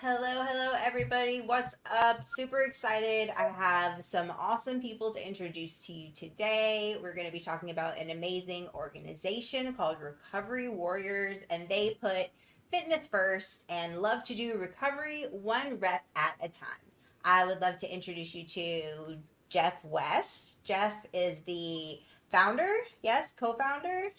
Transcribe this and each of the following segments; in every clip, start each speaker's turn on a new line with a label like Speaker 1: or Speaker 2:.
Speaker 1: Hello, everybody. What's up? Super excited. I have some awesome people to introduce to you today. We're going to be talking about an amazing organization called Recovery Warriors, and they put fitness first and love to do recovery one rep at a time. I would love to introduce you to Jeff West. Jeff is the founder, yes, co founder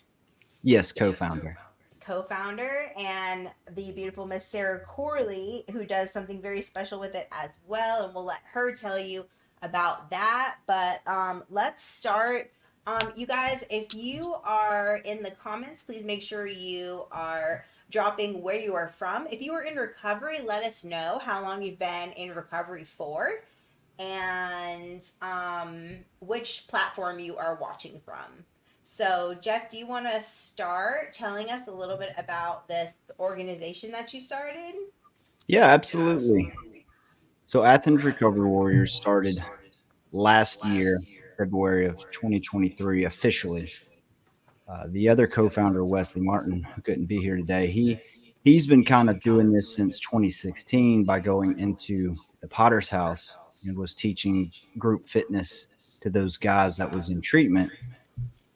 Speaker 2: Yes, co-founder.
Speaker 1: co-founder, and the beautiful Miss Sarah Corley, who does something very special with it as well, and we'll let her tell you about that. But let's start. You guys, if you are in the comments, please make sure you are dropping where you are from. If you are in recovery, let us know how long you've been in recovery for and which platform you are watching from. So, Jeff, do you want to start telling us a little bit about this organization that you started?
Speaker 2: Yeah, absolutely. So Athens Recovery Warriors started last year, February of 2023, officially. The other co-founder, Wesley Martin, who couldn't be here today, he's been kind of doing this since 2016 by going into the Potter's House and was teaching group fitness to those guys that was in treatment,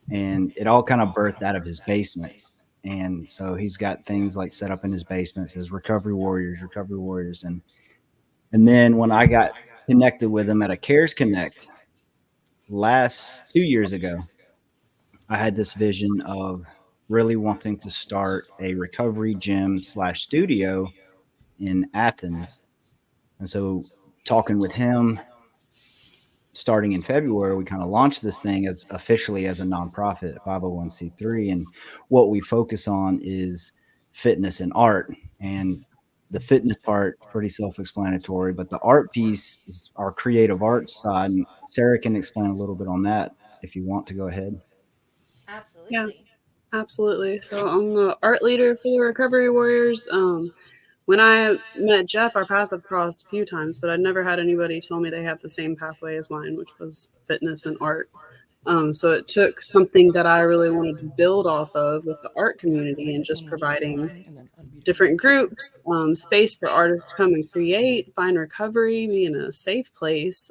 Speaker 2: and it all kind of birthed out of his basement. And so he's got things like set up in his basement, says Recovery Warriors. And then when I got connected with him at a Cares Connect last 2 years ago, I had this vision of really wanting to start a recovery gym slash studio in Athens. And so talking with him starting in February, we kind of launched this thing as officially as a nonprofit 501c3. And what we focus on is fitness and art. And the fitness part is pretty self-explanatory, but the art piece is our creative arts side. And Sarah can explain a little bit on that if you want to go ahead.
Speaker 3: Yeah,
Speaker 1: Absolutely.
Speaker 3: absolutely. So I'm the art leader for the Recovery Warriors. When I met Jeff, our paths have crossed a few times, but I'd never had anybody tell me they have the same pathway as mine, which was fitness and art. So it took something that I really wanted to build off of with the art community and just providing different groups, space for artists to come and create, find recovery, be in a safe place.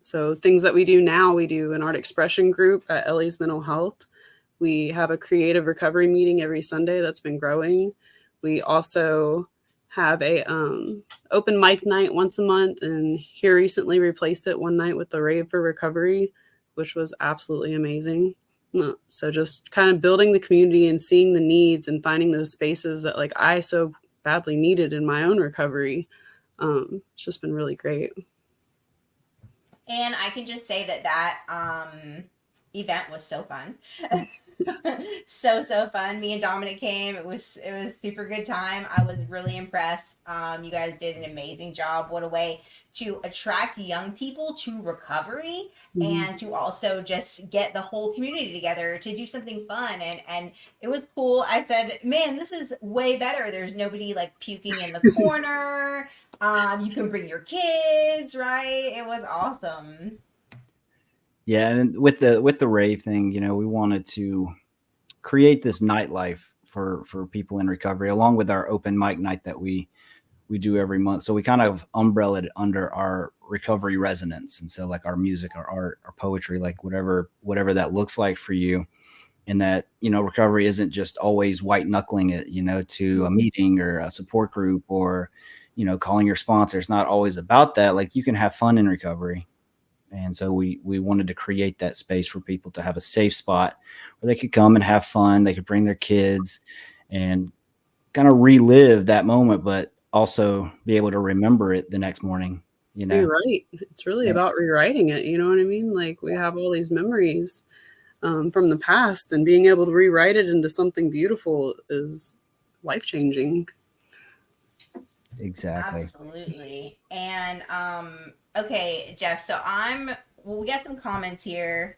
Speaker 3: So things that we do now, we do an art expression group at Ellie's Mental Health. We have a creative recovery meeting every Sunday that's been growing. We also have a open mic night once a month, and here recently replaced it one night with the Rave for Recovery, which was absolutely amazing. So just kind of building the community and seeing the needs and finding those spaces that like I so badly needed in my own recovery. It's just been really great.
Speaker 1: And I can just say that event was so fun. So fun. Me and Dominic came. It was super good time. I was really impressed. You guys did an amazing job. What a way to attract young people to recovery
Speaker 3: Mhm.
Speaker 1: and to also just get the whole community together to do something fun, and it was cool. I said, man, this is way better. There's nobody like puking in the corner. You can bring your kids, right? It was awesome.
Speaker 2: Yeah, and with the rave thing, we wanted to create this nightlife for people in recovery, along with our open mic night that we do every month. So we kind of umbrellaed it under our recovery resonance. And so like our music, our art, our poetry, like whatever that looks like for you. And that, recovery isn't just always white knuckling it, to a meeting or a support group or, calling your sponsor. It's not always about that. Like you can have fun in recovery. And so we wanted to create that space for people to have a safe spot where they could come and have fun. They could bring their kids and kind of relive that moment, but also be able to remember it the next morning, you know?
Speaker 3: Rewrite. It's really
Speaker 2: Yeah.
Speaker 3: about rewriting it. You know what I mean? Like we have
Speaker 2: Yes.
Speaker 3: all these memories from the past, and being able to rewrite it into something beautiful is life changing.
Speaker 2: Exactly.
Speaker 1: Absolutely. And okay, Jeff, so well, we got some comments here.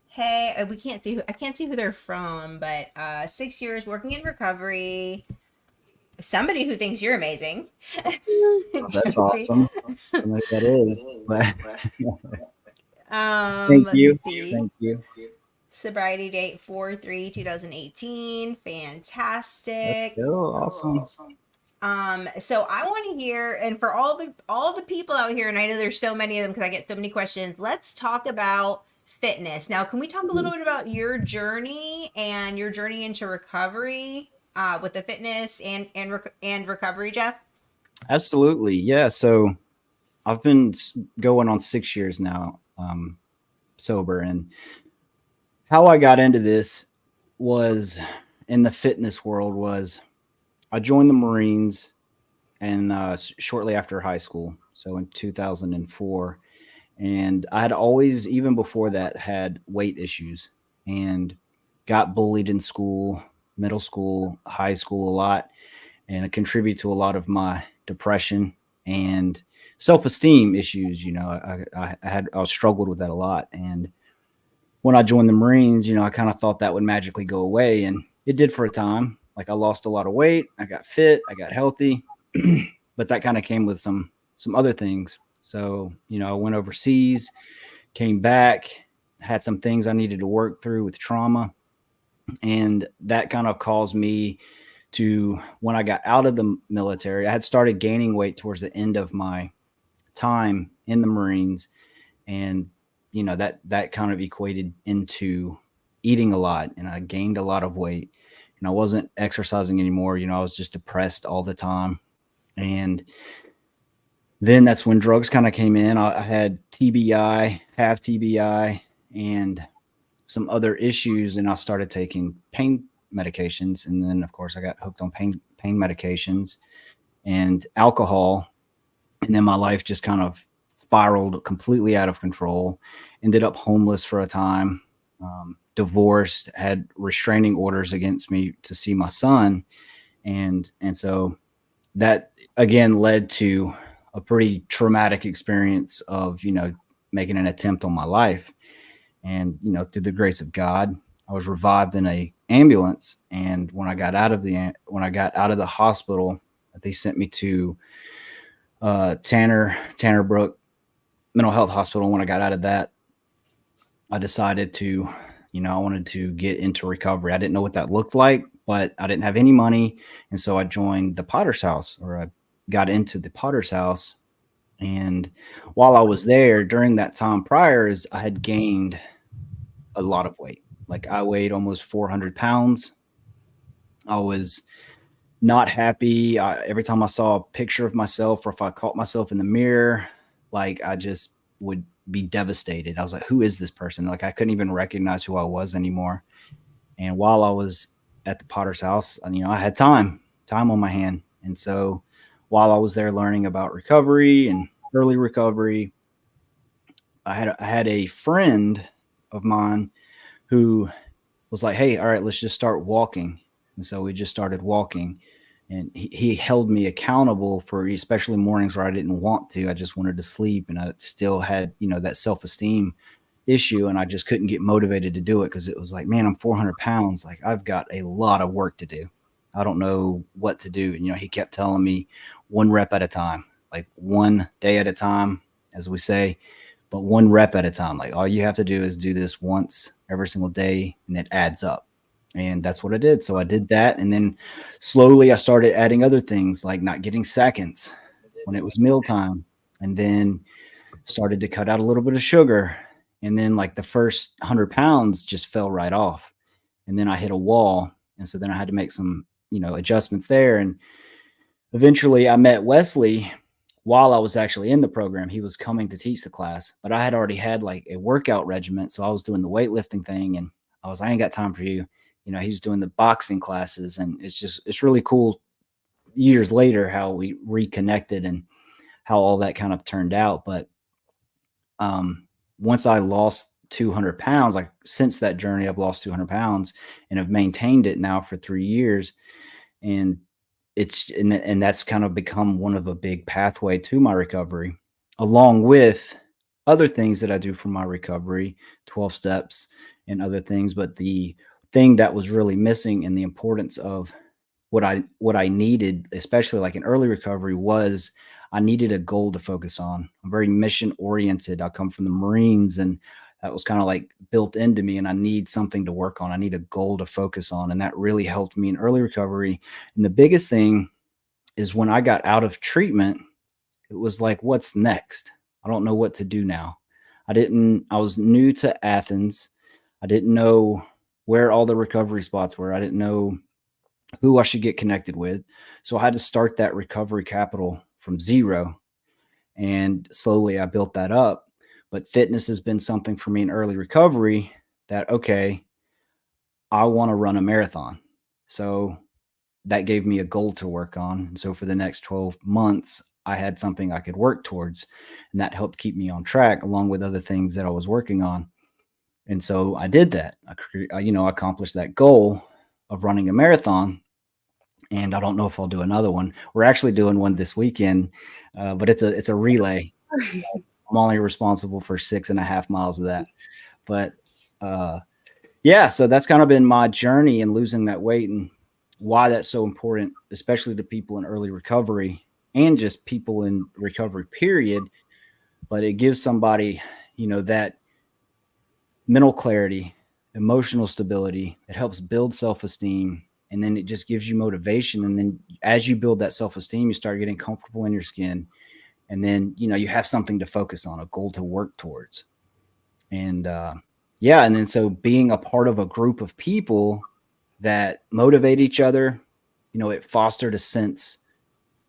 Speaker 1: Hey, we can't see who I can't see who they're from, but 6 years working in recovery. Somebody who thinks you're amazing.
Speaker 2: Well, that's
Speaker 1: Jeffrey.
Speaker 2: awesome. I don't know who that is, but thank
Speaker 1: Let's
Speaker 2: you.
Speaker 1: see.
Speaker 2: Thank you.
Speaker 1: Sobriety date 4/3/2018.
Speaker 2: Let's
Speaker 1: Fantastic.
Speaker 2: go. Awesome.
Speaker 1: So I want to hear, and for all the people out here, and I know there's so many of them because I get so many questions. Let's talk about fitness now. Can we talk a little bit about your journey and your journey into recovery with the fitness and recovery, Jeff?
Speaker 2: Absolutely. Yeah. So I've been going on 6 years now, sober. And how I got into this was in the fitness world was I joined the Marines and shortly after high school. So in 2004. And I had always, even before that, had weight issues and got bullied in school, middle school, high school a lot. And it contributed to a lot of my depression and self-esteem issues. I struggled with that a lot. And when I joined the Marines, I kind of thought that would magically go away, and it did for a time. Like I lost a lot of weight, I got fit, I got healthy, but that kind of came with some other things. So, I went overseas, came back, had some things I needed to work through with trauma, and that kind of caused me to, when I got out of the military, I had started gaining weight towards the end of my time in the Marines, and that kind of equated into eating a lot, and I gained a lot of weight, and I wasn't exercising anymore. I was just depressed all the time. And then that's when drugs kind of came in. I had TBI, have TBI, and some other issues, and I started taking pain medications. And then of course I got hooked on pain medications and alcohol. And then my life just kind of spiraled completely out of control. Ended up homeless for a time, divorced, had restraining orders against me to see my son. And so that again led to a pretty traumatic experience of, making an attempt on my life. And, through the grace of God, I was revived in a ambulance. And when I got out of the hospital, they sent me to Tanner Brook Mental Health Hospital. When I got out of that, I decided to, I wanted to get into recovery. I didn't know what that looked like, but I didn't have any money. And so I joined the Potter's House, or I got into the Potter's House. And while I was there during that time prior, is I had gained a lot of weight. Like I weighed almost 400 pounds. I was not happy. Every time I saw a picture of myself, or if I caught myself in the mirror, like I just would be devastated. I was like, who is this person? Like I couldn't even recognize who I was anymore. And while I was at the Potter's House, I had time on my hand. And so while I was there learning about recovery and early recovery, I had a friend of mine who was like, hey, all right, let's just start walking. And so we just started walking, and he held me accountable for especially mornings where I didn't want to. I just wanted to sleep, and I still had, that self-esteem issue, and I just couldn't get motivated to do it because it was like, man, I'm 400 pounds. Like I've got a lot of work to do. I don't know what to do. And, he kept telling me one rep at a time, like one day at a time, as we say, but one rep at a time. Like all you have to do is do this once every single day, and it adds up. And that's what I did. So I did that. And then slowly I started adding other things, like not getting seconds when it was mealtime, and then started to cut out a little bit of sugar. And then like the first 100 pounds just fell right off. And then I hit a wall. And so then I had to make some, adjustments there. And eventually I met Wesley while I was actually in the program. He was coming to teach the class, but I had already had like a workout regimen. So I was doing the weightlifting thing, and I ain't got time for you. He's doing the boxing classes, and it's really cool years later how we reconnected and how all that kind of turned out. But once I lost 200 pounds, like since that journey, I've lost 200 pounds and have maintained it now for 3 years. And and that's kind of become one of a big pathway to my recovery, along with other things that I do for my recovery, 12 steps and other things. But the thing that was really missing, and the importance of what I needed, especially like in early recovery, was I needed a goal to focus on. I'm very mission oriented. I come from the Marines, and that was kind of like built into me, and I need something to work on. I need a goal to focus on. And that really helped me in early recovery. And the biggest thing is when I got out of treatment, it was like, what's next? I don't know what to do now. I was new to Athens. I didn't know where all the recovery spots were. I didn't know who I should get connected with. So I had to start that recovery capital from zero. And slowly I built that up. But fitness has been something for me in early recovery that, okay, I want to run a marathon. So that gave me a goal to work on. And so for the next 12 months, I had something I could work towards. And that helped keep me on track along with other things that I was working on. And so I did that. I accomplished that goal of running a marathon. And I don't know if I'll do another one. We're actually doing one this weekend, but it's a relay. So I'm only responsible for 6.5 miles of that. But yeah, so that's kind of been my journey in losing that weight and why that's so important, especially to people in early recovery and just people in recovery period. But it gives somebody, that mental clarity, emotional stability. It helps build self-esteem. And then it just gives you motivation. And then as you build that self-esteem, you start getting comfortable in your skin. And then, you have something to focus on, a goal to work towards. And yeah. And then so being a part of a group of people that motivate each other, it fostered a sense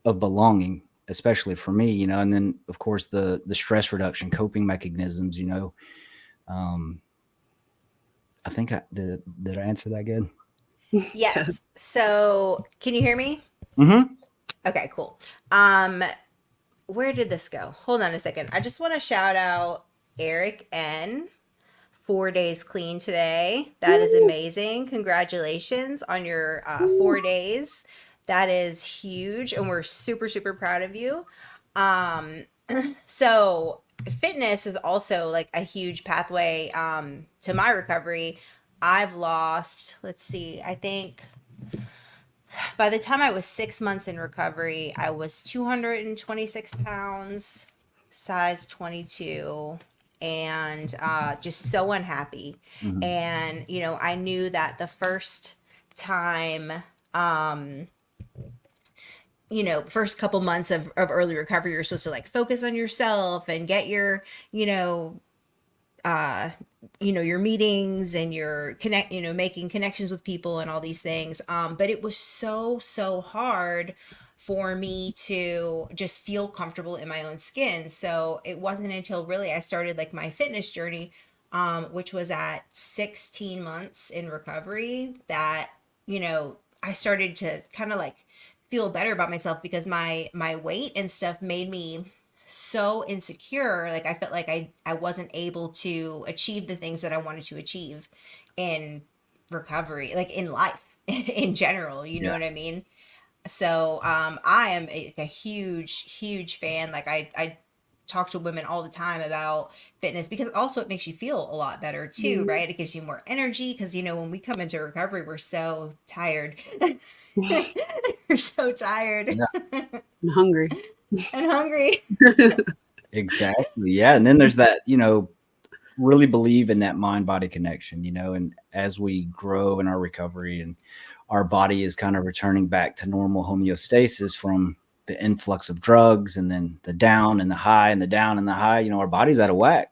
Speaker 2: of belonging, especially for me, and then of course the stress reduction, coping mechanisms, I think did I answer that good?
Speaker 1: Yes. So can you hear me?
Speaker 2: Mm-hmm.
Speaker 1: Okay, cool. Where did this go? Hold on a second. I just want to shout out Eric N. 4 days clean today. That is amazing. Congratulations on your 4 days. That is huge, and we're super, super proud of you. Um, so fitness is also like a huge pathway to my recovery. I've lost, let's see, I think by the time I was 6 months in recovery, I was 226 pounds, size 22, and just so unhappy.
Speaker 2: Mm-hmm.
Speaker 1: And, I knew that the first time, first couple months of early recovery, you're supposed to like focus on yourself and get your, uh your meetings and your making connections with people and all these things, but it was so hard for me to just feel comfortable in my own skin. So it wasn't until really I started like my fitness journey, which was at 16 months in recovery, that I started to kind of like feel better about myself, because my weight and stuff made me so insecure. Like I felt like I wasn't able to achieve the things that I wanted to achieve in recovery, like in life in general, you know
Speaker 2: Yeah.
Speaker 1: what I mean? So I am a huge fan. Like I talk to women all the time about fitness, because also it makes you feel a lot better too, right? It gives you more energy, because when we come into recovery, we're so tired. We're so tired
Speaker 2: Yeah.
Speaker 3: I'm hungry.
Speaker 1: and hungry.
Speaker 2: Exactly. Yeah. And then there's that, really believe in that mind body connection, and as we grow in our recovery and our body is kind of returning back to normal homeostasis from the influx of drugs and then the down and the high and the down and the high, our body's out of whack.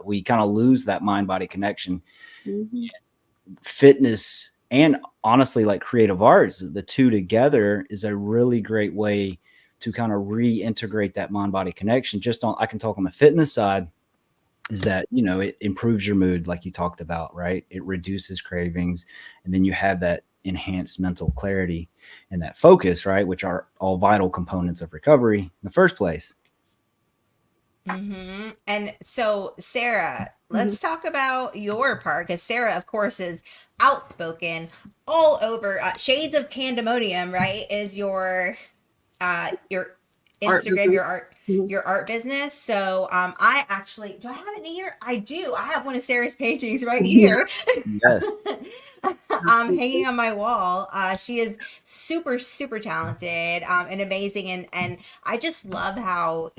Speaker 2: We kind of lose that mind body connection.
Speaker 3: Mm-hmm.
Speaker 2: Fitness and honestly, like creative arts, the two together is a really great way to kind of reintegrate that mind body connection. I can talk on the fitness side, is that it improves your mood, like you talked about, right? It reduces cravings, and then you have that enhanced mental clarity and that focus, right, which are all vital components of recovery in the first place.
Speaker 1: And so, Sarah,
Speaker 3: Mm-hmm.
Speaker 1: let's talk about your part, because Sarah, of course, is outspoken all over. Shades of Pandemonium, right? Is your
Speaker 3: Art
Speaker 1: Instagram,
Speaker 3: business. Mm-hmm.
Speaker 1: your art business. So I actually, do I have it here? I do. I have one of Sarah's paintings right
Speaker 3: Yeah,
Speaker 1: here.
Speaker 2: Yes.
Speaker 1: Hanging
Speaker 3: absolutely.
Speaker 1: on my wall. She is super, super talented, and amazing. And I just love how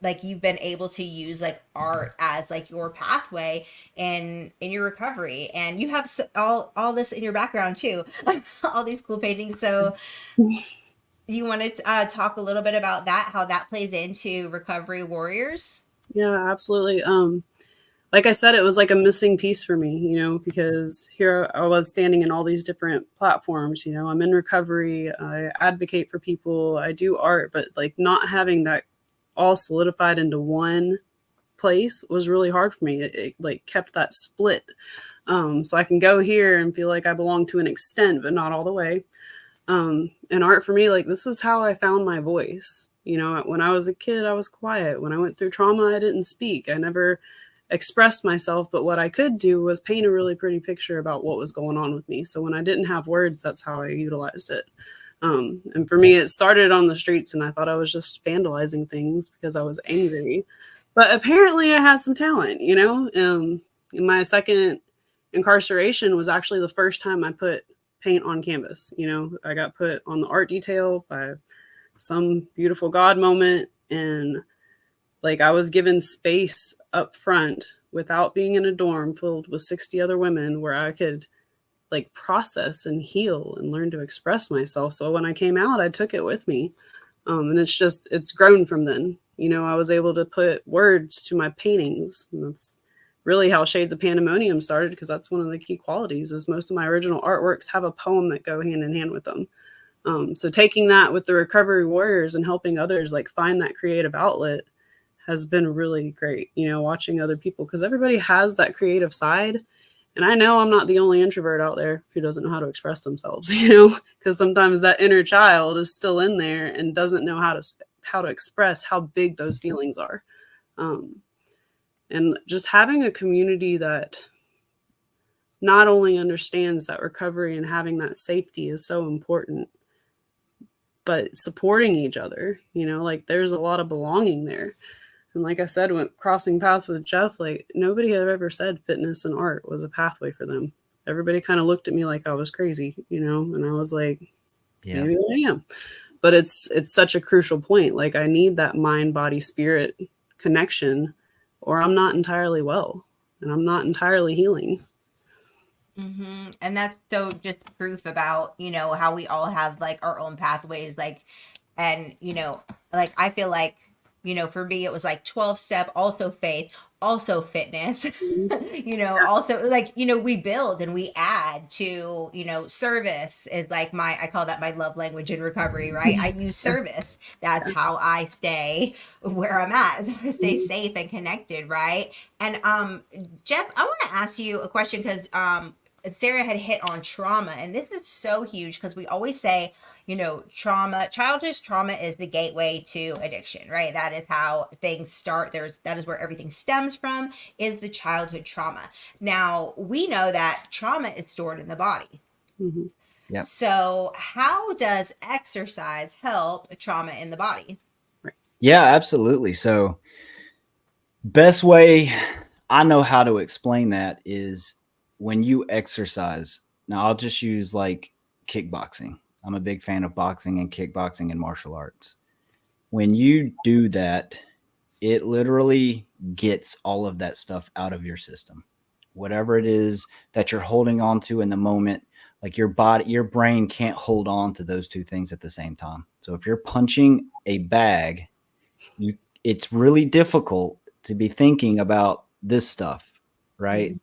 Speaker 1: like you've been able to use like art as like your pathway in your recovery, and you have all this in your background too, all these cool paintings. So you want to talk a little bit about that, how that plays into Recovery Warriors?
Speaker 3: Yeah, absolutely. Like I said, it was like a missing piece for me, you know, because here I was standing in all these different platforms. You know, I'm in recovery, I advocate for people, I do art, but like not having that all solidified into one place was really hard for me. It like kept that split. So I can go here and feel like I belong to an extent, but not all the way. And art for me, like this is how I found my voice. You know, when I was a kid, I was quiet. When I went through trauma, I didn't speak. I never expressed myself, but what I could do was paint a really pretty picture about what was going on with me. So when I didn't have words, that's how I utilized it. And for me, it started on the streets, and I thought I was just vandalizing things because I was angry. But apparently, I had some talent, you know. In my second incarceration was actually the first time I put paint on canvas. You know, I got put on the art detail by some beautiful God moment, and like I was given space up front without being in a dorm filled with 60 other women where I could like process and heal and learn to express myself. So when I came out, I took it with me. And it's grown from then. You know, I was able to put words to my paintings. And that's really how Shades of Pandemonium started, because that's one of the key qualities is most of my original artworks have a poem that go hand in hand with them. So taking that with the Recovery Warriors and helping others like find that creative outlet has been really great, you know, watching other people, because everybody has that creative side. And I know I'm not the only introvert out there who doesn't know how to express themselves, you know, because sometimes that inner child is still in there and doesn't know how to express how big those feelings are. And just having a community that not only understands that recovery and having that safety is so important, but supporting each other, you know, like there's a lot of belonging there. And like I said, when crossing paths with Jeff, like nobody had ever said fitness and art was a pathway for them. Everybody kind of looked at me like I was crazy, you know, and I was like,
Speaker 2: Yeah.
Speaker 3: maybe I am. But it's such a crucial point. Like I need that mind, body, spirit connection, or I'm not entirely well and I'm not entirely healing.
Speaker 1: And that's so just proof about, you know, how we all have like our own pathways, like, and, you know, like I feel like, you know, for me, it was like 12 step, also faith, also fitness, you know, also like, you know, we build and we add to, you know, service is like I call that my love language in recovery, right? I use service. That's how I stay where I'm at, stay safe and connected, right? And Jeff, I want to ask you a question because Sarah had hit on trauma, and this is so huge because we always say, you know, childhood trauma is the gateway to addiction, right? That is how things start. That is where everything stems from, is the childhood trauma. Now, we know that trauma is stored in the body.
Speaker 3: Mm-hmm.
Speaker 2: Yep.
Speaker 1: So, how does exercise help trauma in the body?
Speaker 2: Yeah, absolutely. So, best way I know how to explain that is when you exercise. Now, I'll just use like kickboxing. I'm a big fan of boxing and kickboxing and martial arts. When you do that, it literally gets all of that stuff out of your system. Whatever it is that you're holding on to in the moment, like your brain can't hold on to those two things at the same time. So if you're punching a bag, it's really difficult to be thinking about this stuff, right?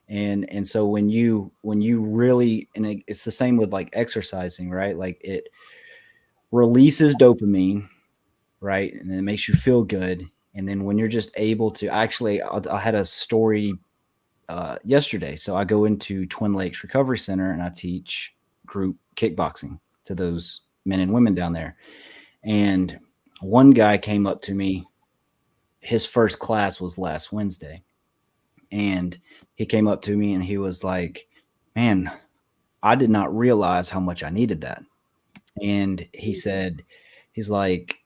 Speaker 2: And so when you really, and it's the same with like exercising, right? Like it releases dopamine, right? And then it makes you feel good. And then when you're just able to actually, I had a story yesterday. So I go into Twin Lakes Recovery Center and I teach group kickboxing to those men and women down there. And one guy came up to me. His first class was last Wednesday. And he came up to me and he was like, man, I did not realize how much I needed that. And he said, he's like,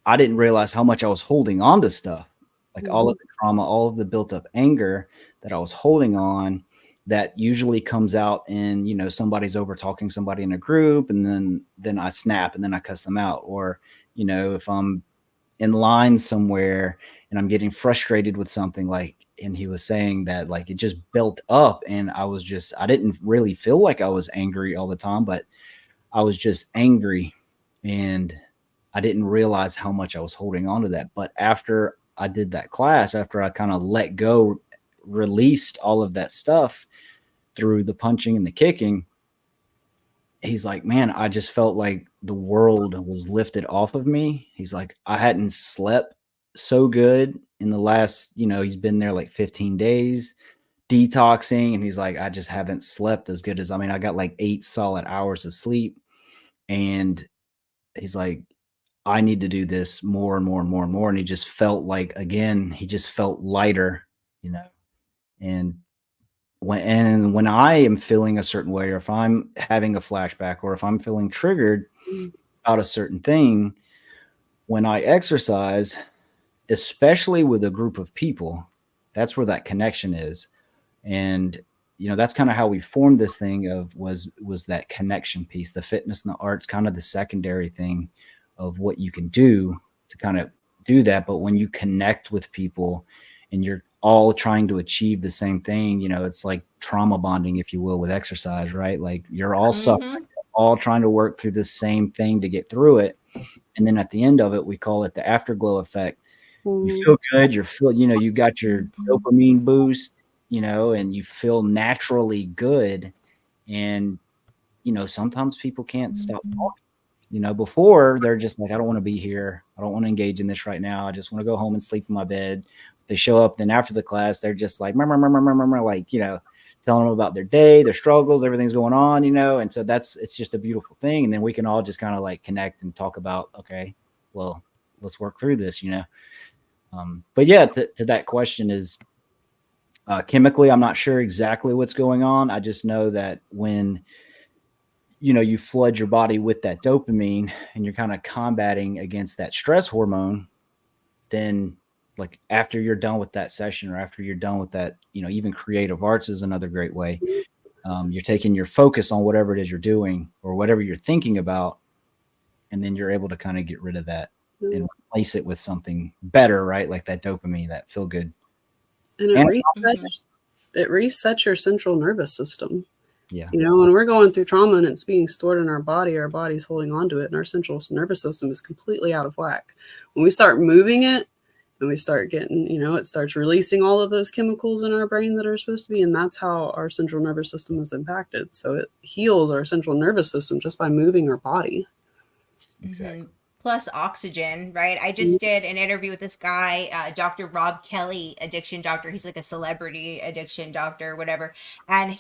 Speaker 2: I didn't realize how much I was holding on to stuff, like all of the trauma, all of the built up anger that I was holding on, that usually comes out in, you know, somebody's over talking somebody in a group, and then I snap and then I cuss them out. Or, you know, if I'm in line somewhere and I'm getting frustrated with something, like, and he was saying that like it just built up, and I didn't really feel like I was angry all the time, but I was just angry, and I didn't realize how much I was holding on to that. But after I did that class, after I kind of let go, released all of that stuff through the punching and the kicking, he's like, man, I just felt like the world was lifted off of me. He's like, I hadn't slept so good in the last, he's been there like 15 days detoxing. And he's like, I just haven't slept as good as, I got like 8 solid hours of sleep. And he's like, I need to do this more and more and more and more. And he just felt like, again, he just felt lighter, and when I am feeling a certain way, or if I'm having a flashback, or if I'm feeling triggered about a certain thing, when I exercise, especially with a group of people, that's where that connection is. And that's kind of how we formed this thing was that connection piece. The fitness and the arts, kind of the secondary thing of what you can do to kind of do that. But when you connect with people and you're all trying to achieve the same thing, it's like trauma bonding, if you will, with exercise, right? Like you're all suffering, all trying to work through the same thing to get through it. And then at the end of it, we call it the afterglow effect. You feel good. You got your dopamine boost, and you feel naturally good. And, sometimes people can't stop talking. Before they're just like, I don't want to be here. I don't want to engage in this right now. I just want to go home and sleep in my bed. They show up, then after the class, they're just like, like, telling them about their day, their struggles, everything's going on, and so it's just a beautiful thing. And then we can all just kind of like connect and talk about, okay, well, let's work through this, but yeah, to that question is, chemically, I'm not sure exactly what's going on. I just know that when you flood your body with that dopamine and you're kind of combating against that stress hormone, then like after you're done with that session, or after you're done with that, even creative arts is another great way. You're taking your focus on whatever it is you're doing or whatever you're thinking about, and then you're able to kind of get rid of that and replace it with something better, right? Like that dopamine, that feel good.
Speaker 3: And it resets your central nervous system.
Speaker 2: Yeah.
Speaker 3: When we're going through trauma and it's being stored in our body's holding on to it, and our central nervous system is completely out of whack. When we start moving it and we start getting, it starts releasing all of those chemicals in our brain that are supposed to be, and that's how our central nervous system is impacted. So it heals our central nervous system just by moving our body.
Speaker 2: Exactly.
Speaker 1: Plus oxygen, right? I just did an interview with this guy, Dr. Rob Kelly, addiction doctor. He's like a celebrity addiction doctor, whatever. And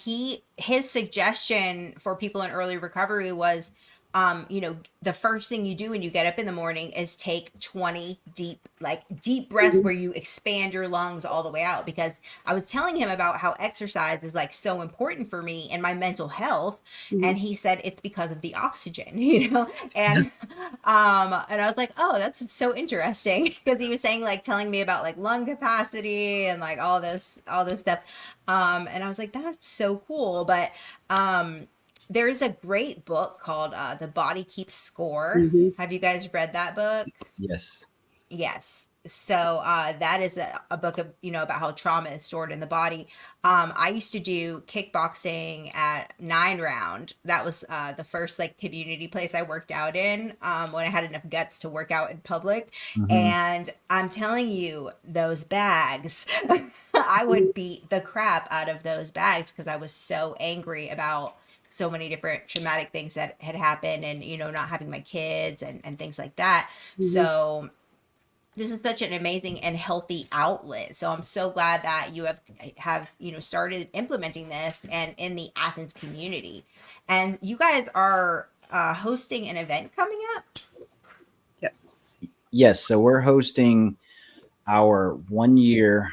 Speaker 1: his suggestion for people in early recovery was, the first thing you do when you get up in the morning is take 20 deep breaths where you expand your lungs all the way out. Because I was telling him about how exercise is like so important for me and my mental health. And he said it's because of the oxygen, and I was like, oh, that's so interesting, because he was saying, like, telling me about like lung capacity and like all this stuff. And I was like, that's so cool. But there's a great book called The Body Keeps Score. Have you guys read that book? Yes. So that is a book of, about how trauma is stored in the body. I used to do kickboxing at 9 Round. That was the first like community place I worked out in when I had enough guts to work out in public. And I'm telling you, those bags, I would beat the crap out of those bags because I was so angry about so many different traumatic things that had happened, and not having my kids and things like that. So this is such an amazing and healthy outlet. So I'm so glad that you have started implementing this and in the Athens community. And you guys are hosting an event coming up.
Speaker 2: Yes. So we're hosting our 1-year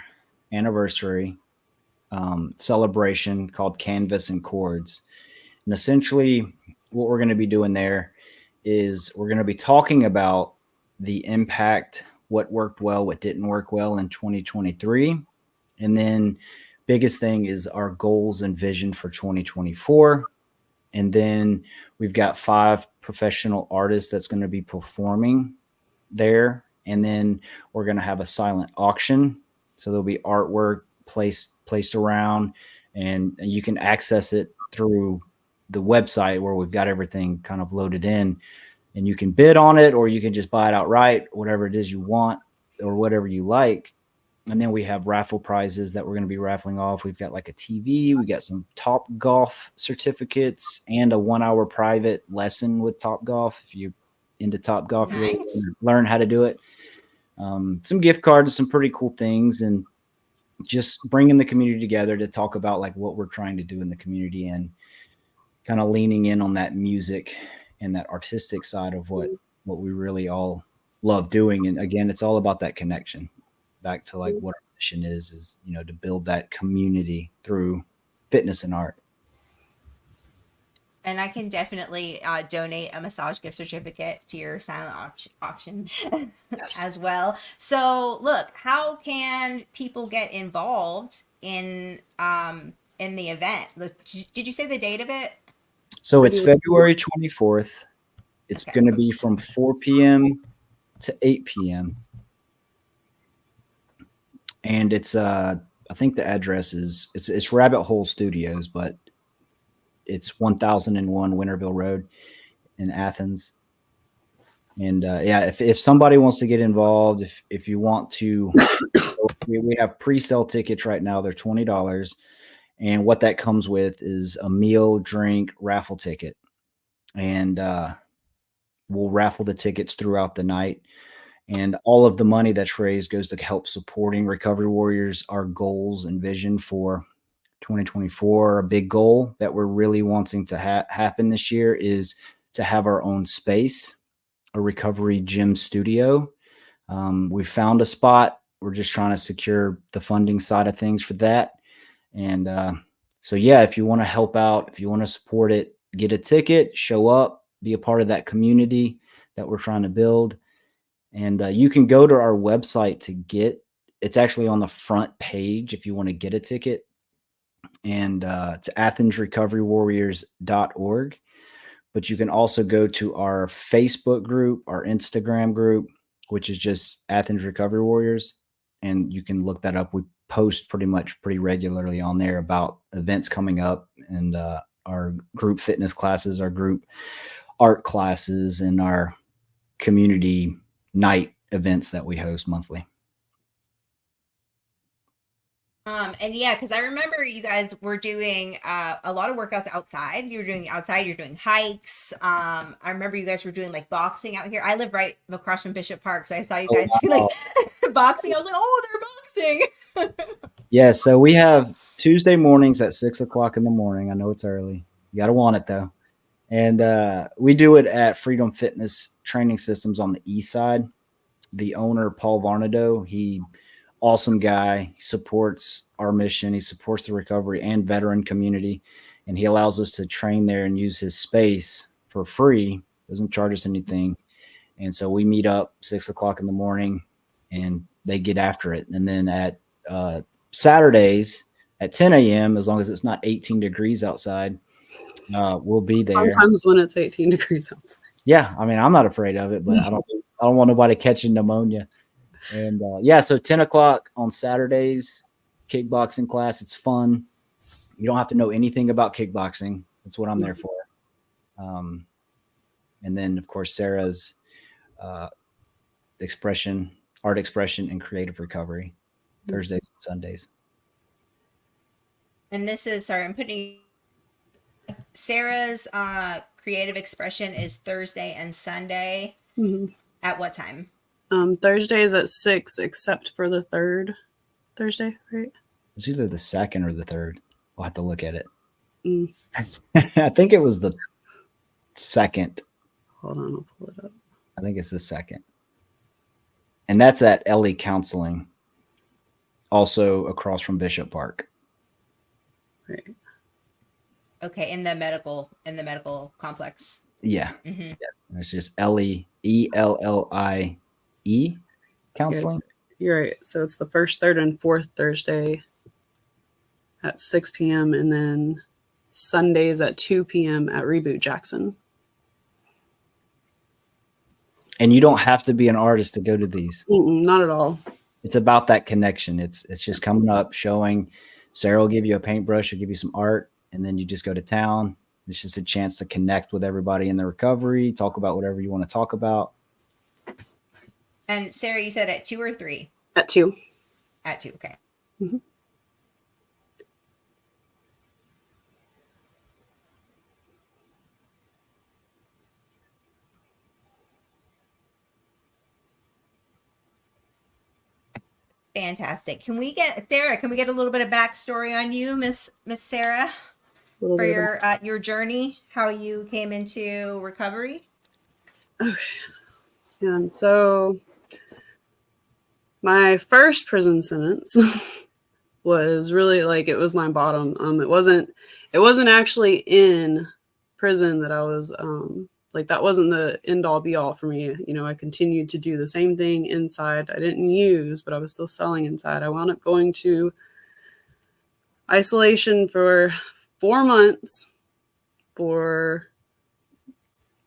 Speaker 2: anniversary celebration called Canvas and Chords. And essentially what we're going to be doing there is we're going to be talking about the impact, what worked well, what didn't work well in 2023. And then biggest thing is our goals and vision for 2024. And then we've got 5 professional artists that's going to be performing there. And then we're going to have a silent auction. So there'll be artwork placed around, and you can access it through the website where we've got everything kind of loaded in, and you can bid on it, or you can just buy it outright, whatever it is you want or whatever you like. And then we have raffle prizes that we're going to be raffling off. We've got like a TV, we got some Top Golf certificates, and a 1-hour private lesson with Top Golf. If you into Top Golf, you really
Speaker 1: Nice.
Speaker 2: learn how to do it. Some gift cards, some pretty cool things, and just bringing the community together to talk about like what we're trying to do in the community, and kind of leaning in on that music and that artistic side of what we really all love doing. And again, it's all about that connection back to like what our mission is, you know, to build that community through fitness and art.
Speaker 1: And I can definitely donate a massage gift certificate to your silent auction as well. So, look, how can people get involved in the event? Did you say the date of it?
Speaker 2: So it's February 24th. It's
Speaker 1: Okay.
Speaker 2: going to be from 4 p.m. to 8 p.m. And it's I think the address is it's Rabbit Hole Studios, but it's 1001 Winterville Road in Athens. And yeah, if somebody wants to get involved, if you want to, we have pre-sale tickets right now. They're $20, and what that comes with is a meal, drink, raffle ticket, and we'll raffle the tickets throughout the night. And all of the money that's raised goes to help supporting Recovery Warriors. Our goals and vision for 2024, a big goal that we're really wanting to happen this year is to have our own space, a recovery gym studio. We found a spot. We're just trying to secure the funding side of things for that. And so, yeah, if you want to help out, if you want to support it, get a ticket, show up, be a part of that community that we're trying to build. And you can go to our website to get, it's actually on the front page if you want to get a ticket. And it's athensrecoverywarriors.org. But you can also go to our Facebook group, our Instagram group, which is just Athens Recovery Warriors. And you can look that up. We post pretty regularly on there about events coming up, and our group fitness classes, our group art classes, and our community night events that we host monthly.
Speaker 1: And yeah, because I remember you guys were doing a lot of workouts outside. You were doing outside, you're doing hikes. I remember you guys were doing like boxing out here. I live right across from Bishop Park, so I saw you guys do like boxing. I was like, oh, they're boxing.
Speaker 2: Yeah, so we have Tuesday mornings at 6 o'clock in the morning. I know it's early. You got to want it though. And we do it at Freedom Fitness Training Systems on the east side. The owner, Paul Varnado, awesome guy. He supports our mission. He supports the recovery and veteran community, and he allows us to train there and use his space for free. Doesn't charge us anything. And so we meet up 6 o'clock in the morning, and they get after it. And then at Saturdays at 10 a.m., as long as it's not 18 degrees outside, we'll be there.
Speaker 3: Sometimes when it's 18 degrees outside.
Speaker 2: Yeah, I mean, I'm not afraid of it, but I don't want nobody catching pneumonia. And yeah, so 10 o'clock on Saturdays, kickboxing class. It's fun. You don't have to know anything about kickboxing. That's what I'm there for. And then, of course, Sarah's art expression, and creative recovery, Thursdays and Sundays.
Speaker 1: And this is, sorry, I'm putting Sarah's creative expression is Thursday and Sunday.
Speaker 3: Mm-hmm.
Speaker 1: At what time?
Speaker 3: Thursdays at 6, except for the third Thursday, right?
Speaker 2: It's either the second or the third. We'll have to look at it.
Speaker 3: I
Speaker 2: think it was the second.
Speaker 3: Hold on, I'll pull it up.
Speaker 2: I think it's the second. And that's at Ellie Counseling, also across from Bishop Park.
Speaker 3: Right.
Speaker 1: Okay, in the medical complex.
Speaker 2: Yeah.
Speaker 1: Mm-hmm.
Speaker 2: Yes. And it's just Ellie, ELLIE Counseling.
Speaker 3: You're right. So it's the first, third, and fourth Thursday at 6 p.m. and then Sundays at 2 p.m. at Reboot Jackson.
Speaker 2: And you don't have to be an artist to go to these.
Speaker 3: Not at all.
Speaker 2: It's about that connection. It's just coming up, showing. Sarah will give you a paintbrush, she'll give you some art, and then you just go to town. It's just a chance to connect with everybody in the recovery, talk about whatever you want to talk about.
Speaker 1: And Sarah, you said at 2 or 3?
Speaker 3: At 2.
Speaker 1: At 2, okay.
Speaker 3: Mm-hmm.
Speaker 1: Fantastic. Can we get a little bit of backstory on you, Miss Sarah, for your journey, how you came into recovery?
Speaker 3: Okay. And so my first prison sentence was really like, it was my bottom. It wasn't actually in prison that I was like, that wasn't the end all be all for me. You know, I continued to do the same thing inside. I didn't use, but I was still selling inside. I wound up going to isolation for 4 months for,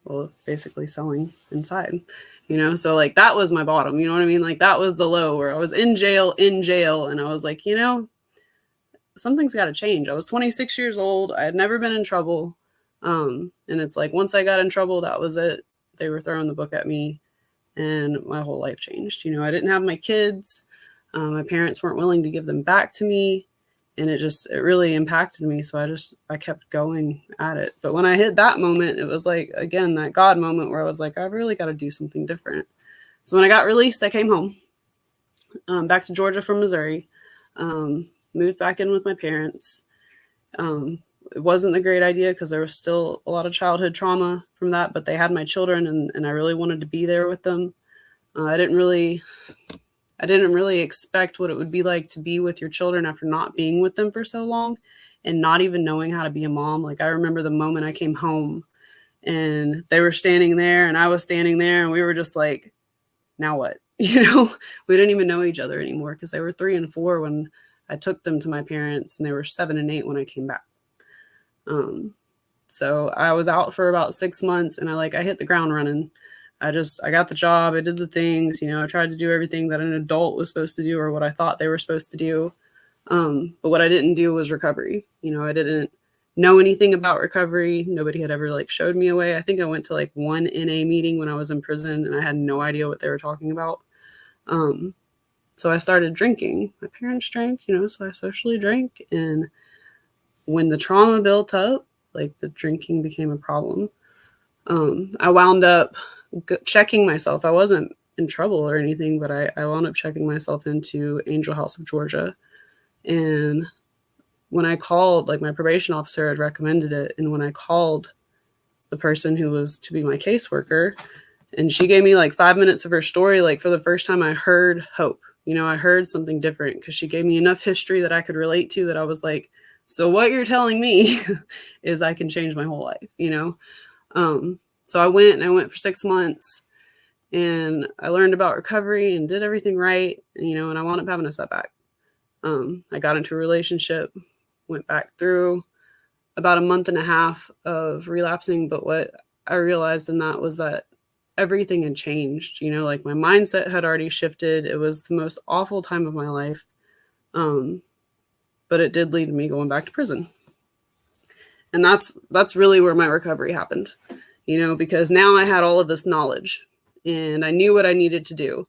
Speaker 3: well, basically selling inside, you know? So like, that was my bottom, you know what I mean? Like, that was the low, where I was in jail. And I was like, you know, something's got to change. I was 26 years old. I had never been in trouble. And it's like, once I got in trouble, that was it. They were throwing the book at me and my whole life changed. You know, I didn't have my kids. My parents weren't willing to give them back to me. And it really impacted me. So I kept going at it. But when I hit that moment, it was like, again, that God moment where I was like, I've really got to do something different. So when I got released, I came home, back to Georgia from Missouri, moved back in with my parents. It wasn't a great idea because there was still a lot of childhood trauma from that, but they had my children and I really wanted to be there with them. I didn't really expect what it would be like to be with your children after not being with them for so long and not even knowing how to be a mom. Like, I remember the moment I came home and they were standing there and I was standing there and we were just like, now what? You know, we didn't even know each other anymore because they were 3 and 4 when I took them to my parents and they were 7 and 8 when I came back. So I was out for about 6 months and I hit the ground running. I got the job. I did the things, you know, I tried to do everything that an adult was supposed to do or what I thought they were supposed to do. But what I didn't do was recovery. You know, I didn't know anything about recovery. Nobody had ever showed me a way. I think I went to one NA meeting when I was in prison and I had no idea what they were talking about. So I started drinking. My parents drank, you know, so I socially drank. And when the trauma built up, the drinking became a problem. I wound up checking myself. I wasn't in trouble or anything, but I wound up checking myself into Angel House of Georgia. And when I called, my probation officer had recommended it. And when I called the person who was to be my caseworker, and she gave me 5 minutes of her story, for the first time I heard hope. You know, I heard something different because she gave me enough history that I could relate to, that I was like, so what you're telling me is I can change my whole life, you know? So I went for 6 months and I learned about recovery and did everything right, you know, and I wound up having a setback. I got into a relationship, went back through about a month and a half of relapsing. But what I realized in that was that everything had changed, you know, my mindset had already shifted. It was the most awful time of my life. But it did lead to me going back to prison. And that's really where my recovery happened, you know, because now I had all of this knowledge and I knew what I needed to do.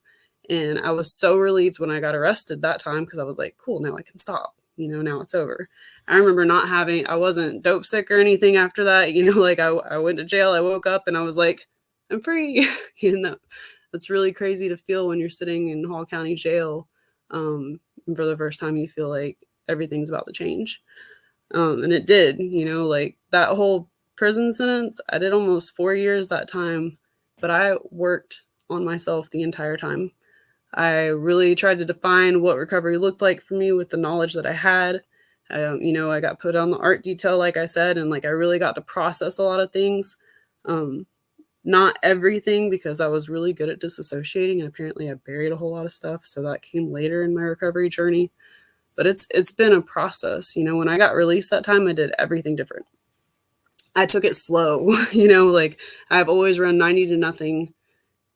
Speaker 3: And I was so relieved when I got arrested that time because I was like, cool, now I can stop, you know, now it's over. I remember I wasn't dope sick or anything after that, you know, I went to jail, I woke up and I was like, I'm free. You know, it's really crazy to feel when you're sitting in Hall County Jail. And for the first time, you feel like everything's about to change. And it did, you know, that whole prison sentence, I did almost 4 years that time, but I worked on myself the entire time. I really tried to define what recovery looked like for me with the knowledge that I had. You know, I got put on the art detail, like I said, and I really got to process a lot of things. Not everything, because I was really good at disassociating, and apparently I buried a whole lot of stuff. So that came later in my recovery journey. But it's been a process. You know, when I got released that time, I did everything different. I took it slow, you know, I've always run 90 to nothing.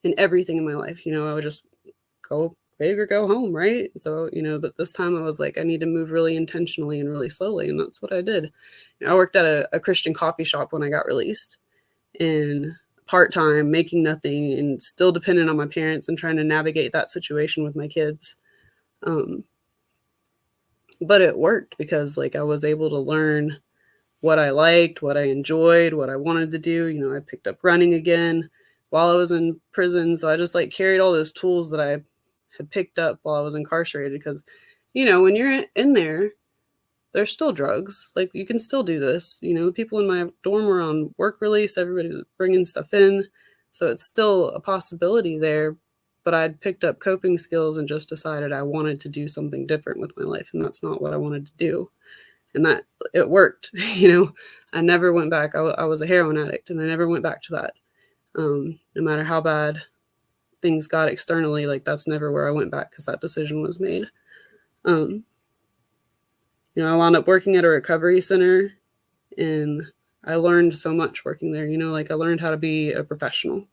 Speaker 3: in everything in my life. I would just go big or go home, right? So, but this time I was like, I need to move really intentionally and really slowly. And that's what I did. I worked at a Christian coffee shop when I got released, and part-time, making nothing, and still dependent on my parents and trying to navigate that situation with my kids. But it worked because like I was able to learn what I liked, what I enjoyed, what I wanted to do. I picked up running again while I was in prison. So I just like carried all those tools that I had picked up while I was incarcerated, because, when you're in there, there's still drugs. Like you can still do this. People in my dorm were on work release. Everybody was bringing stuff in. So it's still a possibility there. But I'd picked up coping skills and just decided I wanted to do something different with my life. And that's not what I wanted to do. And that it worked. I never went back. I was a heroin addict, and I never went back to that. No matter how bad things got externally, like that's never where I went back, because that decision was made. I wound up working at a recovery center, and I learned so much working there. Like I learned how to be a professional.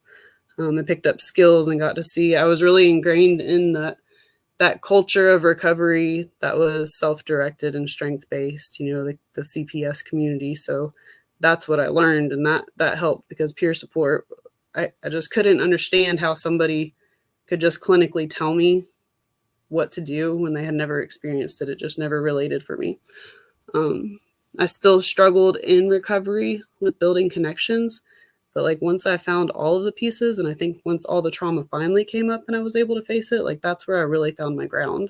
Speaker 3: I picked up skills and got to see. I was really ingrained in that culture of recovery that was self-directed and strength-based, the CPS community. So that's what I learned, and that helped, because peer support, I just couldn't understand how somebody could just clinically tell me what to do when they had never experienced it. It just never related for me. I still struggled in recovery with building connections, but like once I found all of the pieces, and I think once all the trauma finally came up and I was able to face it, like that's where I really found my ground.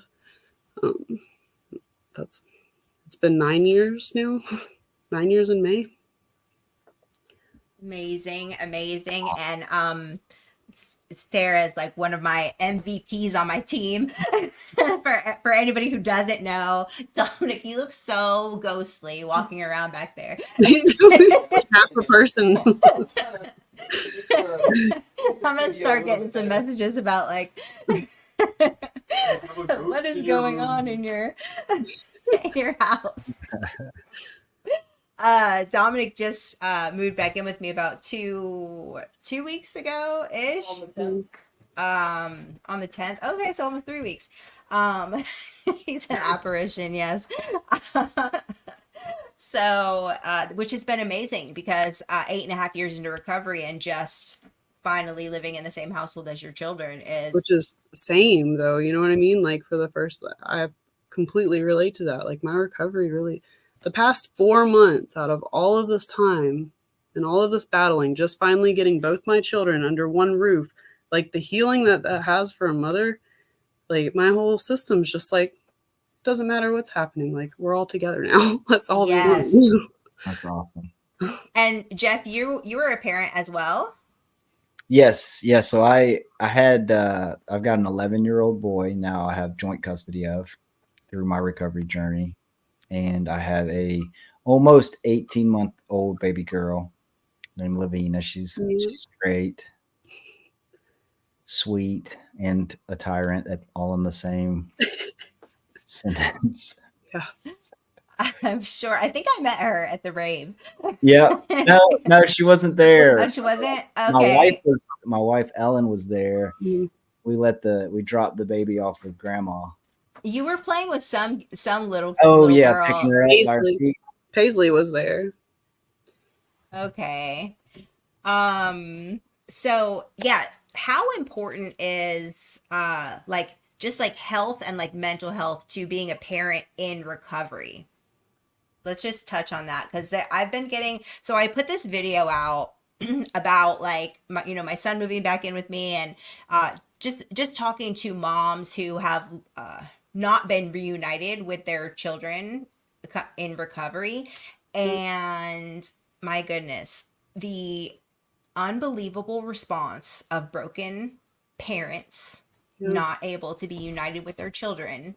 Speaker 3: It's been 9 years now, 9 years in May.
Speaker 1: Amazing. And Sarah's like one of my MVPs on my team. for anybody who doesn't know, Dominic, you look so ghostly walking around back there.
Speaker 3: Half a person.
Speaker 1: I'm gonna start getting some messages about like what is going on in your house. Dominic just moved back in with me about two weeks ago ish. On the 10th. Okay, so almost 3 weeks. He's an apparition, yes. So which has been amazing, because 8.5 years into recovery and just finally living in the same household as your children is,
Speaker 3: which is same though, you know what I mean? Like for the first, I completely relate to that. Like my recovery really, the past 4 months out of all of this time and all of this battling, just finally getting both my children under one roof, like the healing that has for a mother, like my whole system's just like, doesn't matter what's happening. Like we're all together now. That's all.
Speaker 1: Yes.
Speaker 2: That's awesome.
Speaker 1: And Jeff, you were a parent as well?
Speaker 2: Yes. So I've got an 11-year-old boy now I have joint custody of through my recovery journey. And I have a almost 18-month-old baby girl named Lavina. She's great, sweet, and a tyrant, all in the same sentence.
Speaker 3: Yeah.
Speaker 1: I'm sure. I think I met her at the rave.
Speaker 2: Yeah. No, she wasn't there.
Speaker 1: Oh, she wasn't? Okay.
Speaker 2: My wife Ellen was there.
Speaker 3: Mm-hmm.
Speaker 2: We dropped the baby off with grandma.
Speaker 1: You were playing with some little
Speaker 2: girl.
Speaker 1: Picking
Speaker 2: her up by her feet.
Speaker 3: Paisley was there.
Speaker 1: Okay. So yeah, how important is like just like health and like mental health to being a parent in recovery? Let's just touch on that, because I've been getting, so I put this video out about like my son moving back in with me, and just talking to moms who have not been reunited with their children in recovery. And my goodness, the unbelievable response of broken parents not able to be united with their children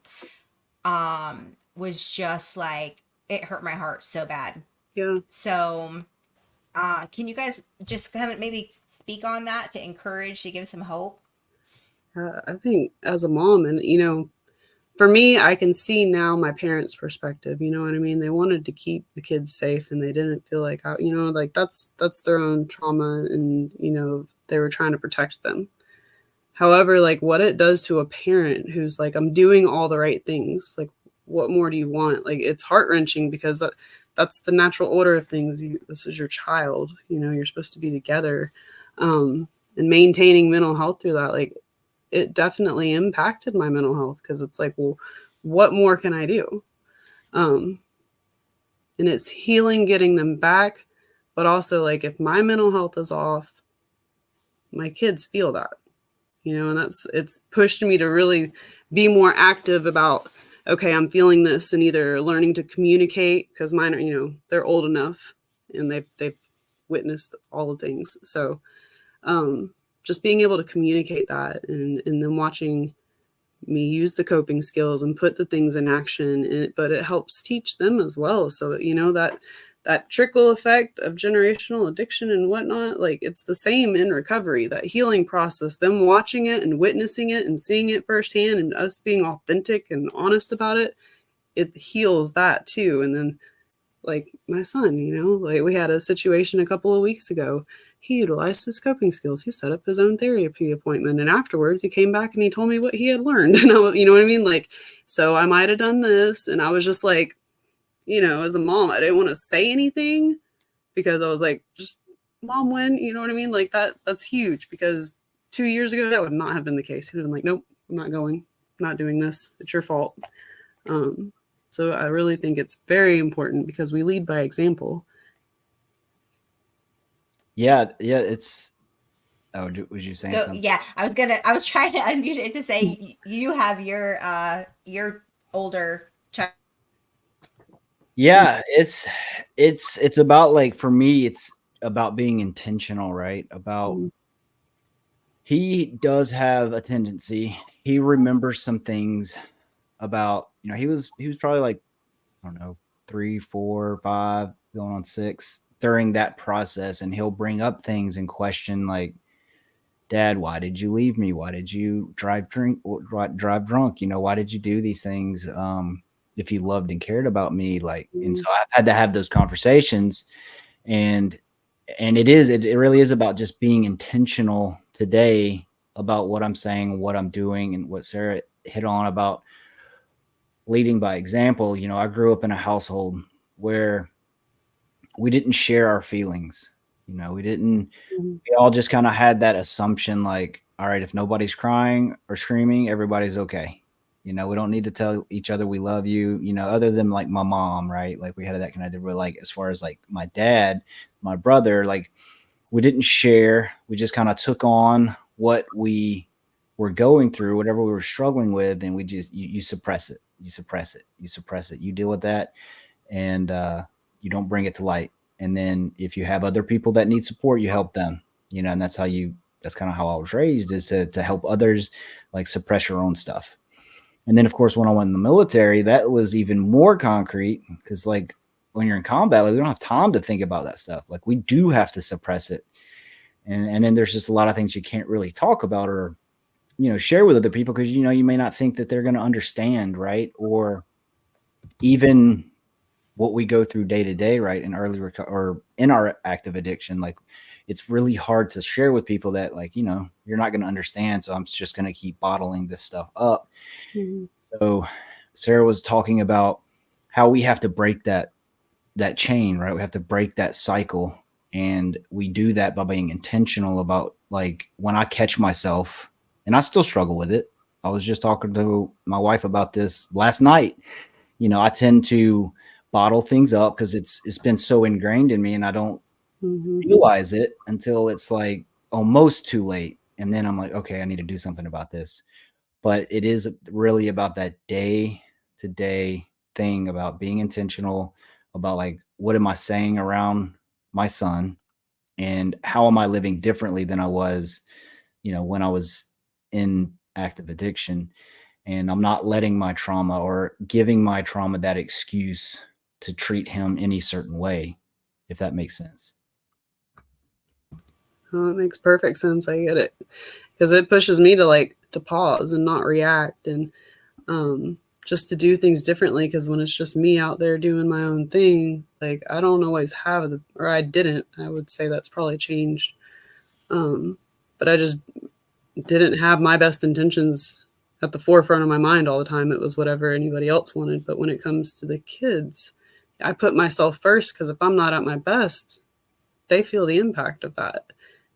Speaker 1: was just like, it hurt my heart so bad.
Speaker 3: Yeah.
Speaker 1: So can you guys just kind of maybe speak on that to encourage, to give some hope?
Speaker 3: I think as a mom, and for me, I can see now my parents' perspective. You know what I mean? They wanted to keep the kids safe, and they didn't feel like, like that's their own trauma, and they were trying to protect them. However, like what it does to a parent who's like, I'm doing all the right things, like what more do you want? Like it's heart-wrenching because that's the natural order of things. This is your child, you know, you're supposed to be together. And maintaining mental health through that, like it definitely impacted my mental health because it's like, well, what more can I do? And it's healing, getting them back. But also, like, if my mental health is off, my kids feel that, you know, and it's pushed me to really be more active about, okay, I'm feeling this, and either learning to communicate because mine are, you know, they're old enough and they've witnessed all the things. So just being able to communicate that and then watching me use the coping skills and put the things in action, but it helps teach them as well. So that, you know, that trickle effect of generational addiction and whatnot, like it's the same in recovery, that healing process, them watching it and witnessing it and seeing it firsthand and us being authentic and honest about it, it heals that too. And then like my son, you know, like we had a situation a couple of weeks ago. He utilized his coping skills. He set up his own therapy appointment. And afterwards he came back and he told me what he had learned. And you know what I mean? Like, so I might've done this. And I was just like, you know, as a mom, I didn't want to say anything because I was like, just mom win. You know what I mean? Like that's huge because 2 years ago, that would not have been the case. He'd have been like, nope, I'm not going, I'm not doing this. It's your fault. So I really think it's very important because we lead by example.
Speaker 2: Yeah. It's. Oh, was you saying something?
Speaker 1: Yeah, I was trying to unmute it to say you have your older child.
Speaker 2: Yeah, it's about, like, for me, it's about being intentional, right? About he does have a tendency. He remembers some things about, you know, he was probably like, I don't know, 3, 4, 5, going on 6 during that process, and he'll bring up things and question like, Dad, why did you leave me? Why did you drive drunk? You know, why did you do these things? If you loved and cared about me, like, and so I've had to have those conversations, and it really is about just being intentional today about what I'm saying, what I'm doing, and what Sarah hit on about leading by example. You know, I grew up in a household where we didn't share our feelings. You know, we all just kind of had that assumption, like, all right, if nobody's crying or screaming, everybody's okay. You know, we don't need to tell each other we love you, you know, other than like my mom, right? Like we had that connected with, like, as far as like my dad, my brother, like we didn't share. We just kind of took on what we were going through, whatever we were struggling with, and we just, you suppress it. You suppress it. You suppress it. You deal with that, and you don't bring it to light. And then if you have other people that need support, you help them, you know, and that's kind of how I was raised, is to help others, like suppress your own stuff. And then of course, when I went in the military, that was even more concrete, because like when you're in combat, like, we don't have time to think about that stuff. Like we do have to suppress it. And then there's just a lot of things you can't really talk about or, you know, share with other people, because, you know, you may not think that they're going to understand, right? Or even what we go through day to day, right? In or in our active addiction, like it's really hard to share with people that, like, you know, you're not going to understand. So I'm just going to keep bottling this stuff up. So Sarah was talking about how we have to break that chain, right? We have to break that cycle. And we do that by being intentional about, like, when I catch myself, and I still struggle with it. I was just talking to my wife about this last night. You know, I tend to bottle things up because it's been so ingrained in me, and I don't realize it until it's like almost too late. And then I'm like, okay, I need to do something about this. But it is really about that day to day thing, about being intentional, about like, what am I saying around my son, and how am I living differently than I was, you know, when I was in active addiction. And I'm not letting my trauma or giving my trauma that excuse to treat him any certain way, if that makes sense.
Speaker 3: Oh, it makes perfect sense. I get it, because it pushes me to pause and not react, and just to do things differently. Because when it's just me out there doing my own thing, like I don't always have I would say that's probably changed. But I just didn't have my best intentions at the forefront of my mind all the time. It was whatever anybody else wanted. But when it comes to the kids, I put myself first, because if I'm not at my best, they feel the impact of that.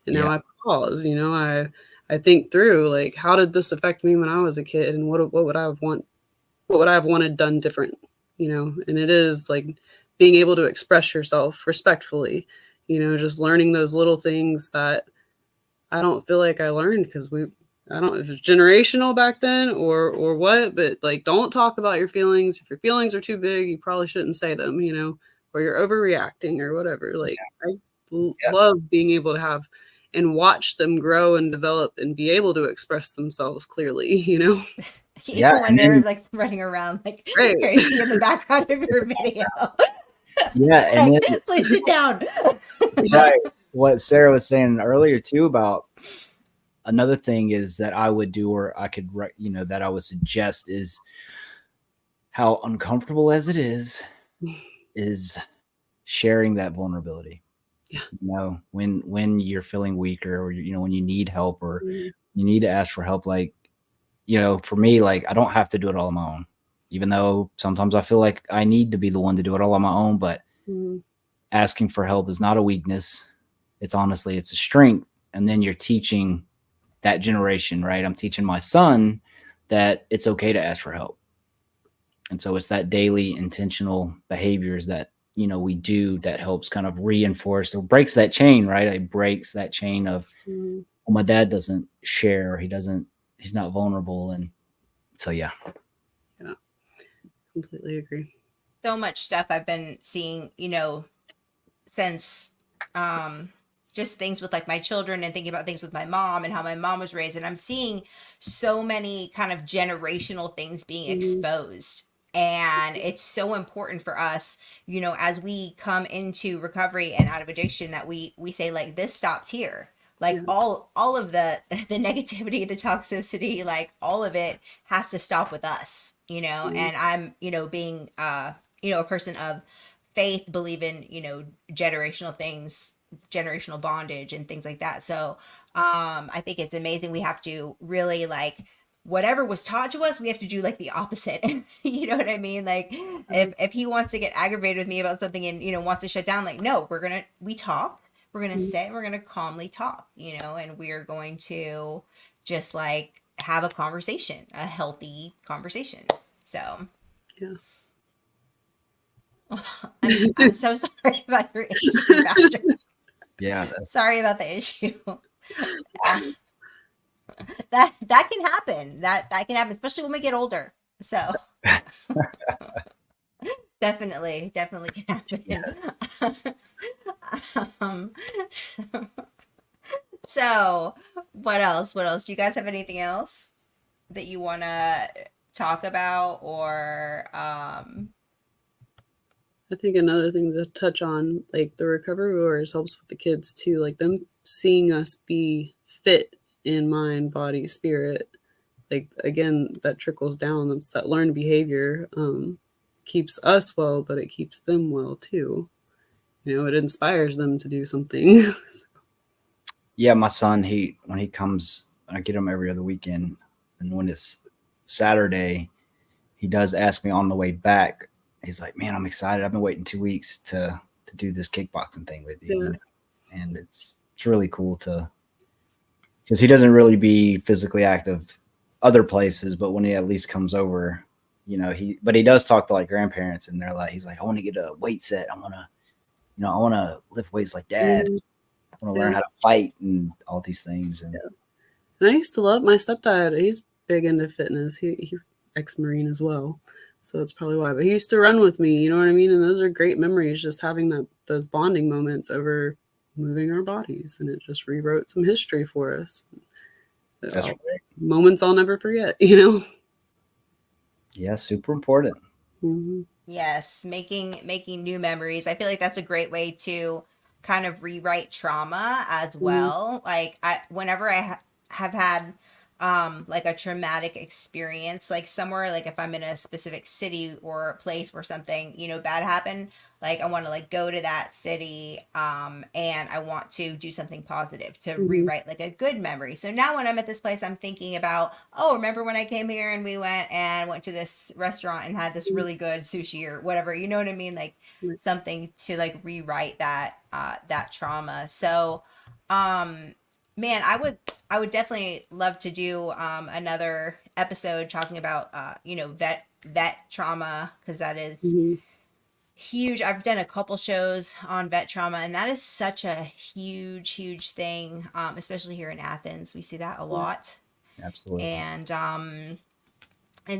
Speaker 3: And now
Speaker 2: Yeah.
Speaker 3: I pause, I think through, like, how did this affect me when I was a kid, and what would I have wanted done different, and it is like being able to express yourself respectfully, just learning those little things that I don't feel like I learned, because I don't know if it's generational back then or what, but like, don't talk about your feelings. If your feelings are too big, you probably shouldn't say them, or you're overreacting or whatever. Like, I
Speaker 2: Yeah.
Speaker 3: love being able to have and watch them grow and develop and be able to express themselves clearly,
Speaker 2: Yeah,
Speaker 1: When
Speaker 2: and
Speaker 1: they're
Speaker 2: then
Speaker 1: like running around like
Speaker 3: Right.
Speaker 1: crazy in the background of your video.
Speaker 2: yeah, and
Speaker 1: Like,
Speaker 2: then
Speaker 1: please sit down.
Speaker 2: right, what Sarah was saying earlier too about another thing is that I would do, or I could, that I would suggest is how uncomfortable as it is sharing that vulnerability.
Speaker 3: Yeah.
Speaker 2: When you're feeling weaker, or when you need help, or
Speaker 3: Mhm.
Speaker 2: you need to ask for help, like, for me, like, I don't have to do it all on my own, even though sometimes I feel like I need to be the one to do it all on my own. But
Speaker 3: Mhm.
Speaker 2: asking for help is not a weakness. It's a strength. And then you're teaching that generation, right? I'm teaching my son that it's okay to ask for help. And so it's that daily intentional behaviors that, we do that helps kind of reinforce or breaks that chain, right? It breaks that chain of,
Speaker 3: Mhm.
Speaker 2: well, my dad doesn't share, he's not vulnerable. And so, yeah.
Speaker 3: Yeah, completely agree.
Speaker 1: So much stuff I've been seeing, since just things with like my children, and thinking about things with my mom and how my mom was raised, and I'm seeing so many kind of generational things being
Speaker 3: Mhm.
Speaker 1: exposed. And it's so important for us, as we come into recovery and out of addiction, that we say, like, this stops here. Like,
Speaker 3: Yeah.
Speaker 1: all of the negativity, the toxicity, like, all of it has to stop with us,
Speaker 3: Mhm.
Speaker 1: and I'm, being a person of faith, believe in, generational things, generational bondage and things like that. So I think it's amazing. We have to really, like, whatever was taught to us, we have to do like the opposite. You know what I mean? Like, if he wants to get aggravated with me about something and, wants to shut down, like, no, we talk, we're gonna
Speaker 3: Mhm.
Speaker 1: sit, we're gonna calmly talk, and we're going to just like have a conversation, a healthy conversation. So
Speaker 3: Yeah.
Speaker 1: I'm so sorry about your issue, Patrick.
Speaker 2: Yeah.
Speaker 1: Sorry about the issue. Uh, that can happen. That can happen, especially when we get older. So definitely can happen.
Speaker 2: Yes.
Speaker 1: um, so what else? What else? Do you guys have anything else that you want to talk about, or
Speaker 3: I think another thing to touch on, like the recovery warriors, helps with the kids too. Like them seeing us be fit in mind, body, spirit. Like again, that trickles down. That's that learned behavior. Keeps us well, but it keeps them well too. It inspires them to do something.
Speaker 2: Yeah, my son, when he comes, I get him every other weekend, and when it's Saturday, he does ask me on the way back. He's like, "Man, I'm excited. I've been waiting 2 weeks to do this kickboxing thing with you."
Speaker 3: Yeah.
Speaker 2: And it's really cool because he doesn't really be physically active other places, but when he at least comes over, he does talk to like grandparents, and they're like, he's like, "I want to get a weight set. I want to lift weights like dad.
Speaker 3: Mhm.
Speaker 2: I want to learn
Speaker 3: Yeah.
Speaker 2: how to fight and all these things." And
Speaker 3: And I used to love my stepdad. He's big into fitness. He ex-Marine as well. So it's probably why. But he used to run with me, you know what I mean? And those are great memories, just having those bonding moments over moving our bodies. And it just rewrote some history for us.
Speaker 2: that's
Speaker 3: Uh,
Speaker 2: right.
Speaker 3: Moments I'll never forget.
Speaker 2: Yeah, super important.
Speaker 3: Mm-hmm.
Speaker 1: yes, making new memories. I feel like that's a great way to kind of rewrite trauma as
Speaker 3: Mm-hmm.
Speaker 1: well. Like, whenever I have had like a traumatic experience, like somewhere, like if I'm in a specific city or place where something, bad happened, like I want to like go to that city, and I want to do something positive to
Speaker 3: Hmm.
Speaker 1: rewrite like a good memory. So now when I'm at this place, I'm thinking about, oh, remember when I came here and we went to this restaurant and had this really good sushi or whatever, you know what I mean? Like something to like rewrite that trauma. So, um, man, I would definitely love to do another episode talking about vet trauma, because that is
Speaker 3: Hmm.
Speaker 1: huge. I've done a couple shows on vet trauma, and that is such a huge thing, especially here in Athens. We see that a
Speaker 3: Yeah.
Speaker 1: lot.
Speaker 2: Absolutely.
Speaker 1: And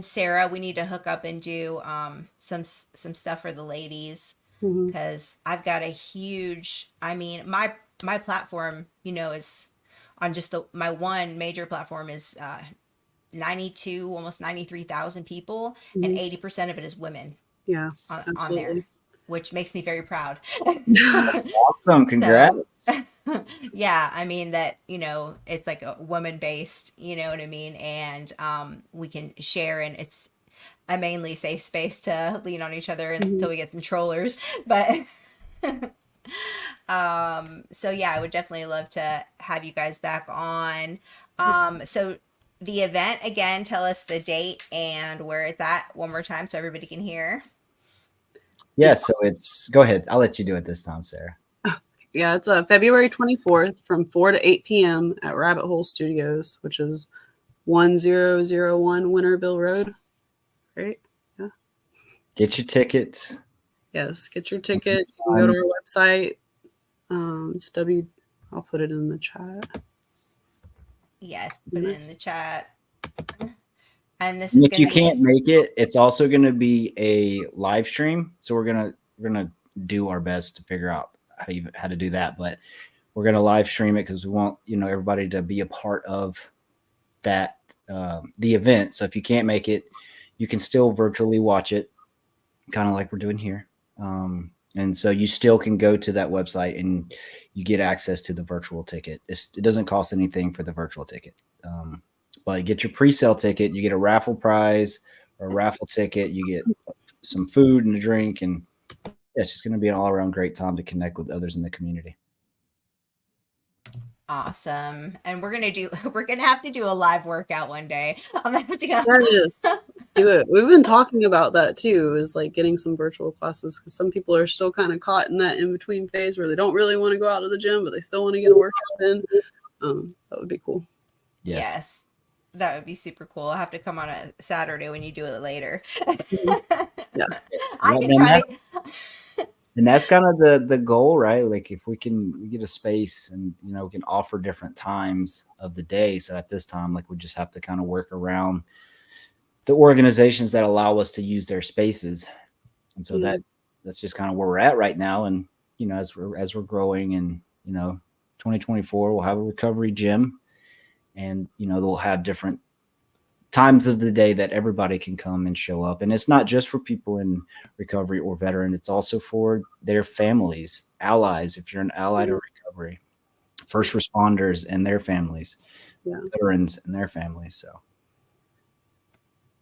Speaker 1: Sarah, we need to hook up and do some stuff for the ladies,
Speaker 3: Hmm.
Speaker 1: because I've got a huge. I mean, my platform, is on just my one major platform is 92, almost 93,000 people, and
Speaker 3: Hmm.
Speaker 1: 80% of it is women
Speaker 3: Yeah,
Speaker 1: on there,
Speaker 3: absolutely.
Speaker 1: which makes me very proud.
Speaker 2: Awesome.
Speaker 1: So,
Speaker 2: Congrats.
Speaker 1: yeah, I mean that, it's like a woman based, you know what I mean? And we can share, and it's a mainly safe space to lean on each other
Speaker 3: Hmm.
Speaker 1: until we get some trollers. But so yeah, I would definitely love to have you guys back on. So the event again, tell us the date and where it's at one more time so everybody can hear.
Speaker 2: Yeah. So go ahead. I'll let you do it this time, Sarah.
Speaker 3: Yeah, it's February 24th from 4 to 8 p.m. at Rabbit Hole Studios, which is 1001 Winterville Road. Right? Yeah.
Speaker 2: Get your tickets.
Speaker 3: Yes, get your tickets. You can go to our website. It's I'll put it in the chat.
Speaker 1: Yes, put it in the chat. And this
Speaker 2: And
Speaker 1: is
Speaker 2: if
Speaker 1: going
Speaker 2: you
Speaker 1: to be
Speaker 2: can't make it, it's also going to be a live stream. So we're gonna do our best to figure out how to do that. But we're gonna live stream it because we want everybody to be a part of that the event. So if you can't make it, you can still virtually watch it, kind of like we're doing here. And so you still can go to that website and you get access to the virtual ticket. It doesn't cost anything for the virtual ticket. But get your pre-sale ticket, you get a raffle prize or a raffle ticket, you get some food and a drink, and it's just going to be an all-around great time to connect with others in the community.
Speaker 1: awesome. And we're gonna have to do a live workout one day. I'm gonna have to go.
Speaker 3: Yes, let's do it. We've been talking about that too, is like getting some virtual classes, because some people are still kind of caught in that in between phase where they don't really want to go out to the gym, but they still want to get a workout in. That would be cool.
Speaker 1: Yes. That would be super cool. I'll have to come on a Saturday when you do it later.
Speaker 3: Yeah.
Speaker 1: I can try to.
Speaker 2: And that's kind of the goal, right? Like if we get a space and we can offer different times of the day. So at this time, like we just have to kind of work around the organizations that allow us to use their spaces. And so that's just kind of where we're at right now. And as we're growing, and 2024 we'll have a recovery gym, and they'll have different times of the day that everybody can come and show up. And it's not just for people in recovery or veteran, it's also for their families, allies, if you're an ally to recovery, first responders and their families, veterans and their families. So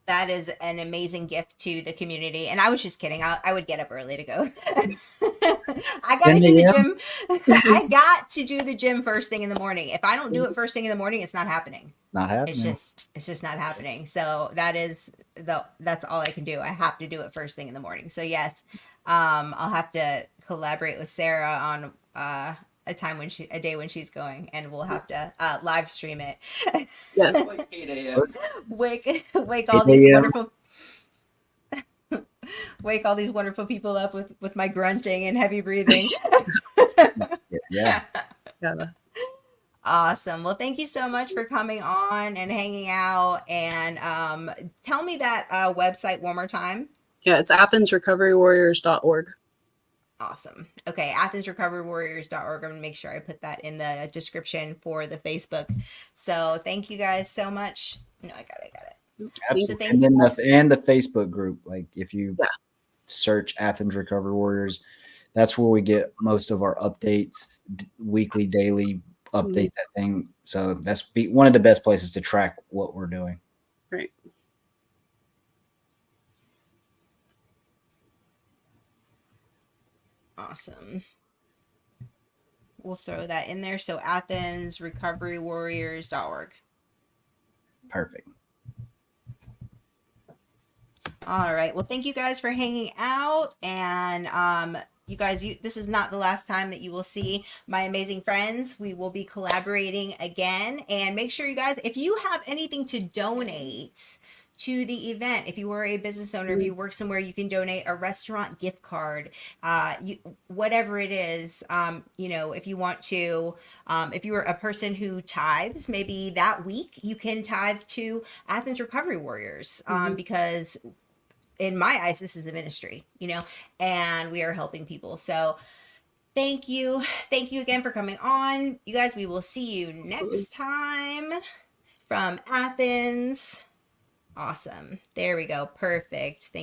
Speaker 1: That is an amazing gift to the community. And I was just kidding. I would get up early to go. I got to do the gym. I got to do the gym first thing in the morning. If I don't do it first thing in the morning, it's not happening.
Speaker 2: Not happening.
Speaker 1: It's just not happening. So that's all I can do. I have to do it first thing in the morning. So yes, I'll have to collaborate with Sarah on a day when she's going, and we'll have to live stream it.
Speaker 3: Yes.
Speaker 4: Like 8 a.m.
Speaker 1: Wake all these wonderful wake all these wonderful people up with my grunting and heavy breathing.
Speaker 2: Yeah.
Speaker 1: Awesome. Well, thank you so much for coming on and hanging out. And tell me that website one more time.
Speaker 3: Yeah, it's athensrecoverywarriors.org.
Speaker 1: Awesome. Okay, athensrecoverywarriors.org. I'm going to make sure I put that in the description for the Facebook. So thank you guys so much. No, I got it.
Speaker 2: Absolutely. And then the Facebook group, like if you search Athens Recovery Warriors, that's where we get most of our updates, weekly, daily update that thing. So that's one of the best places to track what we're doing.
Speaker 3: Right.
Speaker 1: Awesome. We'll throw that in there. So AthensRecoveryWarriors.org.
Speaker 2: Perfect.
Speaker 1: All right. Well, thank you guys for hanging out. And you guys, this is not the last time that you will see my amazing friends. We will be collaborating again. And make sure you guys, if you have anything to donate to the event, if you are a business owner, if you work somewhere, you can donate a restaurant gift card, whatever it is. If you want to, if you are a person who tithes, maybe that week you can tithe to Athens Recovery Warriors, because in my eyes, this is the ministry, and we are helping people. So thank you. Thank you again for coming on. You guys, we will see you next time from Athens. Awesome. There we go. Perfect. Thank you.